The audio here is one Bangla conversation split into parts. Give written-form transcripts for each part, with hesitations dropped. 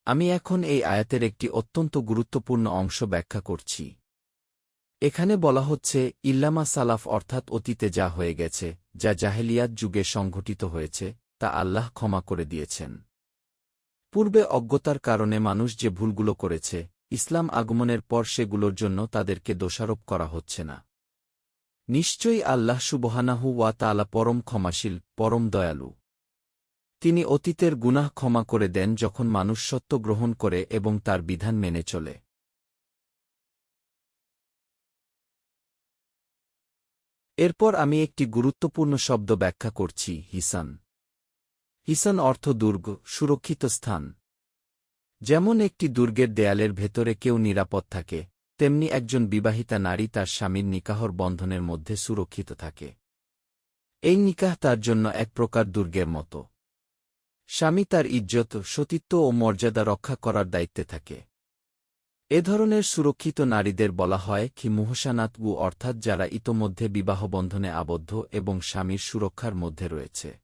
আমি এখন এই আয়াতের একটি অত্যন্ত গুরুত্বপূর্ণ অংশ ব্যাখ্যা করছি। এখানে বলা হচ্ছে ইল্লামা সালাফ অর্থাৎ অতীতে যা হয়ে গেছে, যা জাহেলিয়াত যুগে সংঘটিত হয়েছে, তা আল্লাহ ক্ষমা করে দিয়েছেন। পূর্বে অজ্ঞতার কারণে মানুষ যে ভুলগুলো করেছে, ইসলাম আগমনের পর সেগুলোর জন্য তাদেরকে দোষারোপ করা হচ্ছে না। নিশ্চয়ই আল্লাহ সুবহানাহু ওয়া তাআলা পরম ক্ষমাশীল, পরম দয়ালু। তিনি অতীতের গুনাহ ক্ষমা করে দেন যখন মানুষ সত্য গ্রহণ করে এবং তার বিধান মেনে চলে। এরপর আমি একটি গুরুত্বপূর্ণ শব্দ ব্যাখ্যা করছি, হিসান। হিসান অর্থ দুর্গ, সুরক্ষিত স্থান। যেমন একটি দুর্গের দেয়ালের ভেতরে কেউ নিরাপদ থাকে, তেমনি একজন বিবাহিতা নারী তার স্বামীর নিকাহর বন্ধনের মধ্যে সুরক্ষিত থাকে। এই নিকাহ তার জন্য এক প্রকার দুর্গের মতো। স্বামী তার ইজ্জত, সতীত্ব ও মর্যাদা রক্ষা করার দায়িত্বে থাকে। এ ধরনের সুরক্ষিত নারীদের বলা হয় কি মুহসানাতবু, অর্থাৎ যারা ইতোমধ্যে বিবাহবন্ধনে আবদ্ধ এবং স্বামীর সুরক্ষার মধ্যে রয়েছে।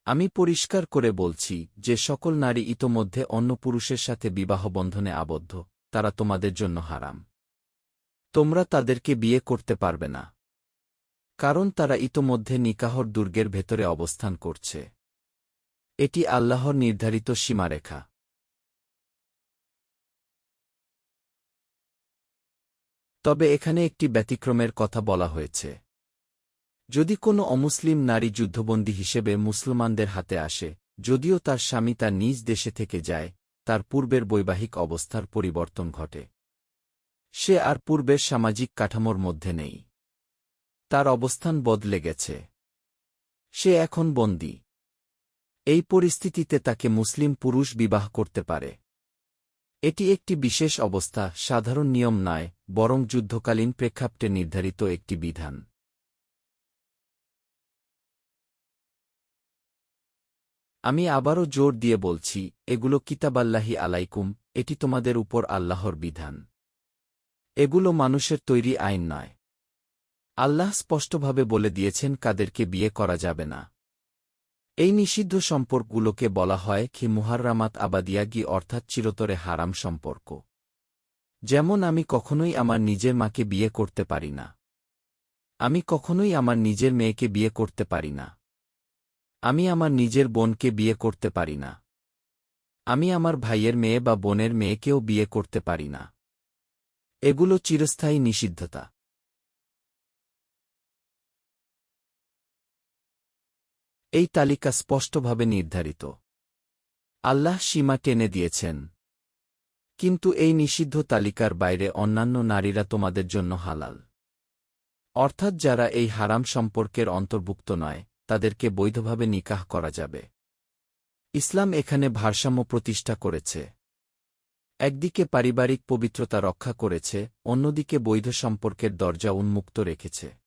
আমি পরিষ্কার করে বলছি যে সকল নারী ইতোমধ্যে অন্য পুরুষের সাথে বিবাহবন্ধনে আবদ্ধ, তারা তোমাদের জন্য হারাম। তোমরা তাদেরকে বিয়ে করতে পারবে না, কারণ তারা ইতোমধ্যে নিকাহর দুর্গের ভেতরে অবস্থান করছে। এটি আল্লাহর নির্ধারিত সীমারেখা। তবে এখানে একটি ব্যতিক্রমের কথা বলা হয়েছে। যদি কোনো অমুসলিম নারী যুদ্ধবন্দী হিসেবে মুসলমানদের হাতে আসে, যদিও তার স্বামী তার নিজ দেশে থেকে যায়, তার পূর্বের বৈবাহিক অবস্থার পরিবর্তন ঘটে। সে আর পূর্বের সামাজিক কাঠামোর মধ্যে নেই। তার অবস্থান বদলে গেছে। সে এখন বন্দী। এই পরিস্থিতিতে তাকে মুসলিম পুরুষ বিবাহ করতে পারে। এটি একটি বিশেষ অবস্থা, সাধারণ নিয়ম নয়, বরং যুদ্ধকালীন প্রেক্ষাপটে নির্ধারিত একটি বিধান। আমি আবারও জোর দিয়ে বলছি, এগুলো কিতাবাল্লাহি আলাইকুম, এটি তোমাদের উপর আল্লাহর বিধান। এগুলো মানুষের তৈরি আইন নয়। আল্লাহ স্পষ্টভাবে বলে দিয়েছেন কাদেরকে বিয়ে করা যাবে না। এই নিষিদ্ধ সম্পর্কগুলোকে বলা হয় কি মুহাররামাত আবাদিয়াগি, অর্থাৎ চিরতরে হারাম সম্পর্ক। যেমন আমি কখনোই আমার নিজের মাকে বিয়ে করতে পারি না। আমি কখনোই আমার নিজের মেয়েকে বিয়ে করতে পারি না। আমি আমার নিজের বোনকে বিয়ে করতে পারি না। আমি আমার ভাইয়ের মেয়ে বা বোনের মেয়েকেও বিয়ে করতে পারি না। এগুলো চিরস্থায়ী নিষিদ্ধতা। এই তালিকা স্পষ্টভাবে নির্ধারিত। আল্লাহ সীমা টেনে দিয়েছেন। কিন্তু এই নিষিদ্ধ তালিকার বাইরে অন্যান্য নারীরা তোমাদের জন্য হালাল। অর্থাৎ যারা এই হারাম সম্পর্কের অন্তর্ভুক্ত নয়, তাদেরকে বৈধভাবে নিকাহ করা যাবে। ইসলাম এখানে ভারসাম্য প্রতিষ্ঠা করেছে। একদিকে পারিবারিক পবিত্রতা রক্ষা করেছে, অন্যদিকে বৈধ সম্পর্কের দরজা উন্মুক্ত রেখেছে।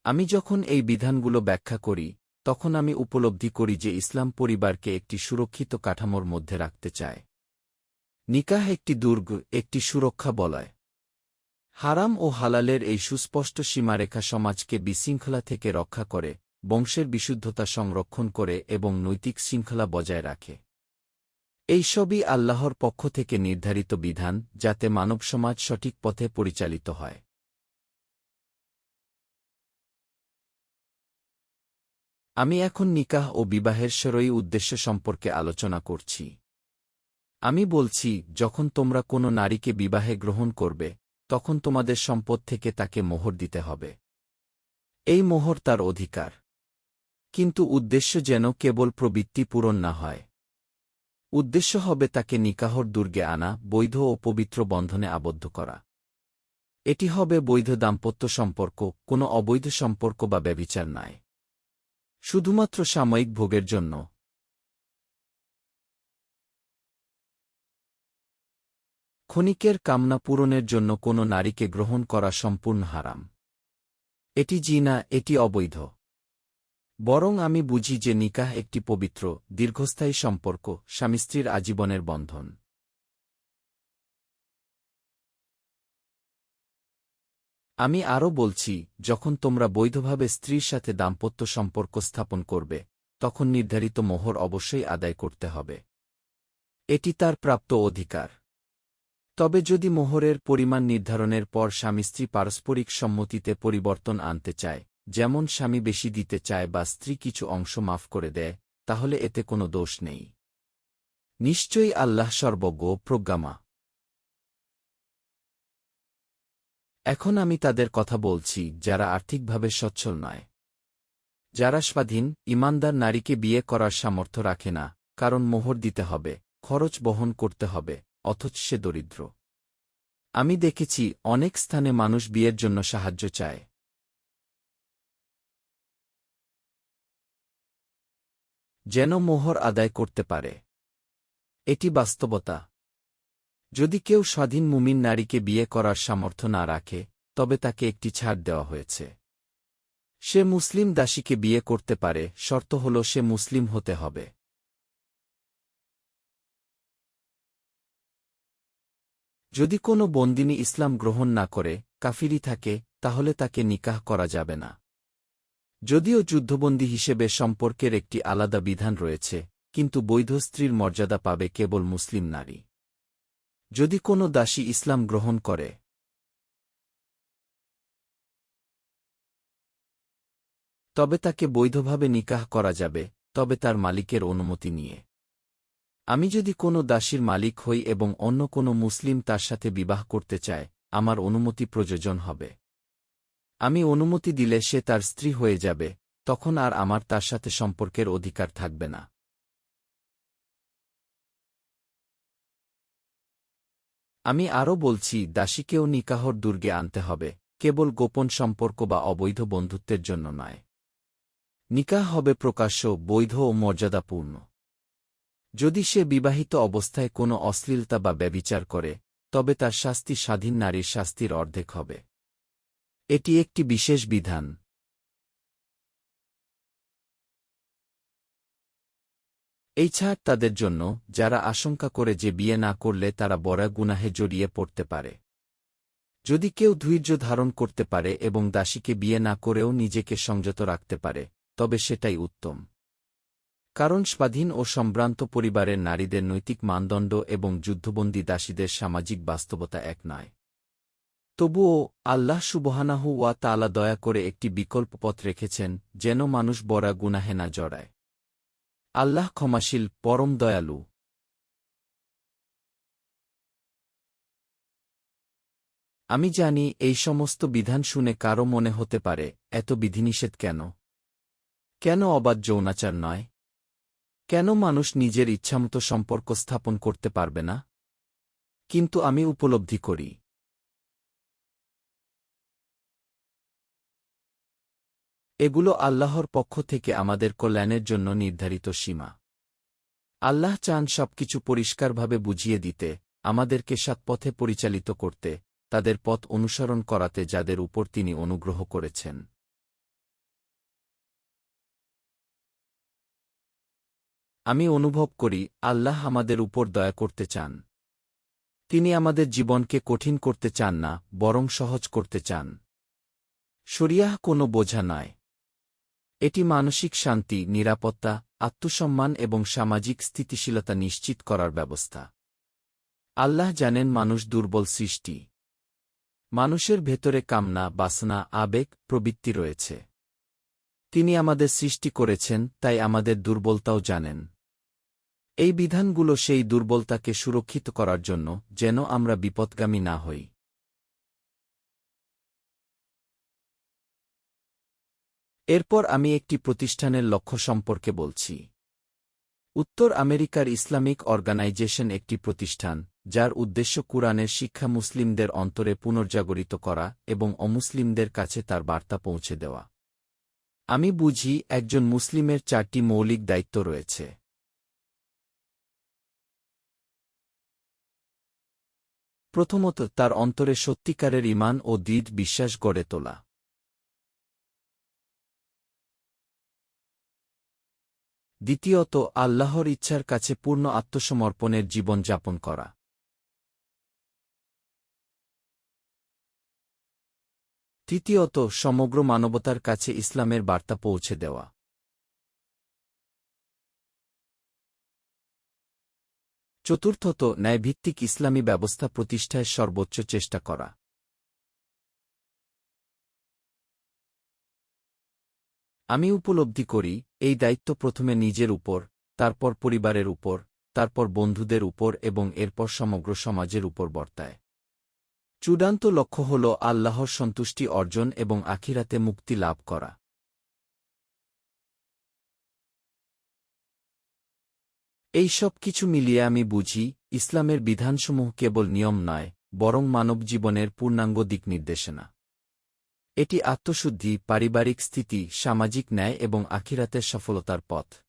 আমি যখন এই বিধানগুলো ব্যাখ্যা করি, তখন আমি উপলব্ধি করি যে ইসলাম পরিবারকে একটি সুরক্ষিত কাঠামোর মধ্যে রাখতে চায়। নিকাহ একটি দুর্গ, একটি সুরক্ষা বলয়। হারাম ও হালালের এই সুস্পষ্ট সীমারেখা সমাজকে বিশৃঙ্খলা থেকে রক্ষা করে, বংশের বিশুদ্ধতা সংরক্ষণ করে এবং নৈতিক শৃঙ্খলা বজায় রাখে। এই সবই আল্লাহর পক্ষ থেকে নির্ধারিত বিধান, যাতে মানবসমাজ সঠিক পথে পরিচালিত হয়। আমি এখন নিকাহ ও বিবাহের শরঈ উদ্দেশ্য সম্পর্কে আলোচনা করছি। আমি বলছি, যখন তোমরা কোনো নারীকে বিবাহে গ্রহণ করবে, তখন তোমাদের সম্পদ থেকে তাকে মোহর দিতে হবে। এই মোহর তার অধিকার। কিন্তু উদ্দেশ্য যেন কেবল প্রবৃত্তি পূরণ না হয়। উদ্দেশ্য হবে তাকে নিকাহর দুর্গে আনা, বৈধ ও পবিত্র বন্ধনে আবদ্ধ করা। এটি হবে বৈধ দাম্পত্য সম্পর্ক, কোনো অবৈধ সম্পর্ক বা ব্যভিচার নয়। শুধুমাত্র সাময়িক ভোগের জন্য। ক্ষণিকের কামনা পূরণের জন্য কোনো নারীকে গ্রহণ করা সম্পূর্ণ হারাম। এটি জিনা, এটি অবৈধ। বরং আমি বুঝি যে নিকাহ একটি পবিত্র, দীর্ঘস্থায়ী সম্পর্ক, স্বামী-স্ত্রীর আজীবনের বন্ধন। আমি আরও বলছি, যখন তোমরা বৈধভাবে স্ত্রীর সাথে দাম্পত্য সম্পর্ক স্থাপন করবে, তখন নির্ধারিত মোহর অবশ্যই আদায় করতে হবে। এটি তার প্রাপ্ত অধিকার। তবে যদি মোহরের পরিমাণ নির্ধারণের পর স্বামী-স্ত্রী পারস্পরিক সম্মতিতে পরিবর্তন আনতে চায়, যেমন স্বামী বেশি দিতে চায় বা স্ত্রী কিছু অংশ মাফ করে দেয়, তাহলে এতে কোনো দোষ নেই। নিশ্চয়ই আল্লাহ সর্বজ্ঞ প্রজ্ঞামা। এখন আমি তাদের কথা বলছি যারা আর্থিকভাবে সচ্ছল নয়, যারা স্বাধীন, ঈমানদার নারীকে বিয়ে করার সামর্থ্য রাখে না, কারণ মোহর দিতে হবে, খরচ বহন করতে হবে, অথচ সে দরিদ্র। আমি দেখেছি অনেক স্থানে মানুষ বিয়ের জন্য সাহায্য চায়, যেন মোহর আদায় করতে পারে। এটি বাস্তবতা। যদি কেউ স্বাধীন মুমিন নারীকে বিয়ে করার সামর্থ্য না রাখে, তবে তাকে একটি ছাড় দেওয়া হয়েছে। সে মুসলিম দাসীকে বিয়ে করতে পারে, শর্ত হল সে মুসলিম হতে হবে। যদি কোনো বন্দিনী ইসলাম গ্রহণ না করে কাফিরি থাকে, তাহলে তাকে নিকাহ করা যাবে না। যদিও যুদ্ধবন্দী হিসেবে সম্পর্কের একটি আলাদা বিধান রয়েছে, কিন্তু বৈধ স্ত্রীর মর্যাদা পাবে কেবল মুসলিম নারী। যদি কোনো দাসী ইসলাম গ্রহণ করে, তবে তাকে বৈধভাবে নিকাহ করা যাবে, তবে তার মালিকের অনুমতি নিয়ে। আমি যদি কোনো দাসীর মালিক হই এবং অন্য কোনো মুসলিম তার সাথে বিবাহ করতে চায়, আমার অনুমতি প্রয়োজন হবে। আমি অনুমতি দিলে সে তার স্ত্রী হয়ে যাবে, তখন আর আমার তার সাথে সম্পর্কের অধিকার থাকবে না। আমি আরও বলছি, দাসীকেও নিকাহর দুর্গে আনতে হবে, কেবল গোপন সম্পর্ক বা অবৈধ বন্ধুত্বের জন্য নয়। নিকাহ হবে প্রকাশ্য, বৈধ ও মর্যাদাপূর্ণ। যদি সে বিবাহিত অবস্থায় কোনো অশ্লীলতা বা ব্যভিচার করে, তবে তার শাস্তি স্বাধীন নারীর শাস্তির অর্ধেক হবে। এটি একটি বিশেষ বিধান। এই ছাড় তাদের জন্য, যারা আশঙ্কা করে যে বিয়ে না করলে তারা বড় গুনাহে জড়িয়ে পড়তে পারে। যদি কেউ ধৈর্য ধারণ করতে পারে এবং দাসীকে বিয়ে না করেও নিজেকে সংযত রাখতে পারে, তবে সেটাই উত্তম। কারণ স্বাধীন ও সম্ভ্রান্ত পরিবারের নারীদের নৈতিক মানদণ্ড এবং যুদ্ধবন্দী দাসীদের সামাজিক বাস্তবতা এক নয়। তবুও আল্লাহ সুবহানাহু ওয়া তাআলা দয়া করে একটি বিকল্প পথ রেখেছেন, যেন মানুষ বড় গুনাহে না জড়ায়। আল্লাহ ক্ষমাশীল, পরম দয়ালু। আমি জানি এই সমস্ত বিধান শুনে কারও মনে হতে পারে, এত বিধিনিষেধ কেন? কেন অবাধ যৌনাচার নয়? কেন মানুষ নিজের ইচ্ছামতো সম্পর্ক স্থাপন করতে পারবে না? কিন্তু আমি উপলব্ধি করি, এগুলো আল্লাহর পক্ষ থেকে আমাদের কল্যাণের জন্য নির্ধারিত সীমা। আল্লাহ চান সবকিছু পরিষ্কারভাবে বুঝিয়ে দিতে, আমাদেরকে সৎপথে পরিচালিত করতে, তাদের পথ অনুসরণ করাতে যাদের উপর তিনি অনুগ্রহ করেছেন। আমি অনুভব করি, আল্লাহ আমাদের উপর দয়া করতে চান। তিনি আমাদের জীবনকে কঠিন করতে চান না, বরং সহজ করতে চান। শরিয়াহ কোনো বোঝা নয়। এটি মানসিক শান্তি, নিরাপত্তা, আত্মসম্মান এবং সামাজিক স্থিতিশীলতা নিশ্চিত করার ব্যবস্থা। আল্লাহ জানেন মানুষ দুর্বল সৃষ্টি। মানুষের ভেতরে কামনা, বাসনা, আবেগ, প্রবৃত্তি রয়েছে। তিনি আমাদের সৃষ্টি করেছেন, তাই আমাদের দুর্বলতাও জানেন। এই বিধানগুলো সেই দুর্বলতাকে সুরক্ষিত করার জন্য, যেন আমরা বিপদগামী না হই। এরপর আমি একটি প্রতিষ্ঠানের লক্ষ্য সম্পর্কে বলছি। উত্তর আমেরিকার ইসলামিক অর্গানাইজেশন একটি প্রতিষ্ঠান, যার উদ্দেশ্য কুরআনের শিক্ষা মুসলিমদের অন্তরে পুনর্জাগরিত করা এবং অমুসলিমদের কাছে তার বার্তা পৌঁছে দেওয়া। আমি বুঝি, একজন মুসলিমের 4টি মৌলিক দায়িত্ব রয়েছে। প্রথমত, তার অন্তরে সত্যিকারের ঈমান ও দৃঢ় বিশ্বাস গড়ে তোলা। দ্বিতীয়ত, আল্লাহর ইচ্ছার কাছে পূর্ণ আত্মসমর্পণের জীবন যাপন করা। তৃতীয়ত, সমগ্র মানবতার কাছে ইসলামের বার্তা পৌঁছে দেওয়া। চতুর্থত, ন্যায়ভিত্তিক ইসলামী ব্যবস্থা প্রতিষ্ঠায় সর্বোচ্চ চেষ্টা করা। আমি উপলব্ধি করি, এই দায়িত্ব প্রথমে নিজের উপর, তারপর পরিবারের উপর, তারপর বন্ধুদের উপর এবং এরপর সমগ্র সমাজের উপর বর্তায়। চূড়ান্ত লক্ষ্য হল আল্লাহর সন্তুষ্টি অর্জন এবং আখিরাতে মুক্তি লাভ করা। এই সব কিছু মিলিয়ে আমি বুঝি, ইসলামের বিধানসমূহ কেবল নিয়ম নয়, বরং মানব জীবনের পূর্ণাঙ্গ দিক নির্দেশনা। এটি আত্মশুদ্ধি, পারিবারিক স্থিতি, সামাজিক ন্যায় এবং আখিরাতের সফলতার পথ।